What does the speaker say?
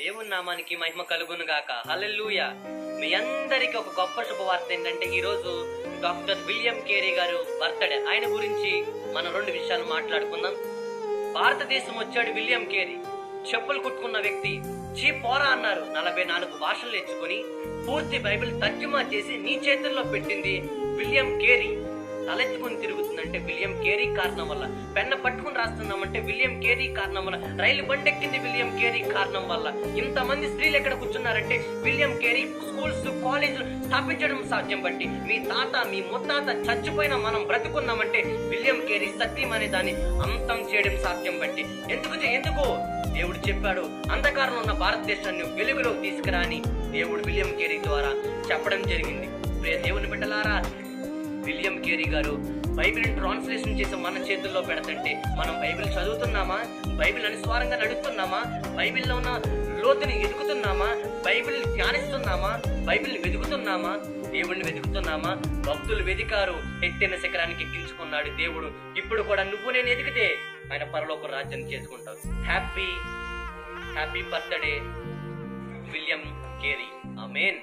దేవుని నామానికి మహిమ కలుగును గాక. హల్లెలూయా. మీ అందరికి ఒక గొప్ప శుభవార్త ఏంటంటే ఈ రోజు డాక్టర్ విలియం కేరీ గారు బర్త్డే. ఆయన గురించి మనం 2 విషయాలు మాట్లాడుకుందాం. భారతదేశం వచ్చాడు విలియం కేరీ. చెప్పులు కుట్టుకున్న వ్యక్తి. పోరా అన్నారు. 44 భాషలు నేర్చుకుని పూర్తి బైబిల్ తర్జుమా చేసి నీ చేతుల్లో పెట్టింది విలియం కేరీ. తలెత్తుకుని తిరుగుతుందంటే విలియం కేరీ కారణం వల్ల. పెన్న పట్టుకుని రాస్తున్నామంటే విలియం కేరీ కారణం వల్ల. రైలు బండెక్కింది విలియం కేరీ కారణం వల్ల. ఇంతమంది స్త్రీలు ఎక్కడ కూర్చున్నారంటే విలియం కేరీ స్కూల్స్ కాలేజీలు స్థాపించడం సాధ్యం బట్టి. మీ తాత మీ ముత్తాత చచ్చిపోయిన మనం బ్రతుకున్నామంటే విలియం కేరీ సత్యం అనే దాన్ని అంతం చేయడం సాధ్యం బట్టి. ఎందుకు దేవుడు చెప్పాడు, అంధకారంలో ఉన్న భారతదేశాన్ని వెలుగులోకి తీసుకురా అని దేవుడు విలియం కేరీ ద్వారా చెప్పడం జరిగింది. ప్రియ దేవుని బిడ్డలారా, విలియం కేరీ గారు బైబిల్ ట్రాన్స్లేషన్ చేసి మన చేతుల్లో పెడతంటే మనం బైబిల్ చదువుతున్నామా? బైబిల్ అనుస్వారంగా నడుస్తున్నామా? బైబిల్లో ఉన్న లోతుని ఎదుగుతున్నామా? బైబిల్ ధ్యానిస్తున్నామా? బైబిల్ వెతుకుతున్నామా? దేవుణ్ణి వెతుకుతున్నామా? భక్తులు వెదికారు, ఎత్తైన శిఖరానికి ఎక్కించుకున్నాడు దేవుడు. ఇప్పుడు కూడా నువ్వు నేను ఎదిగితే ఆయన పరలోక రాజ్యం చేసుకుంటావు. Happy birthday William Carey. ఆమేన్.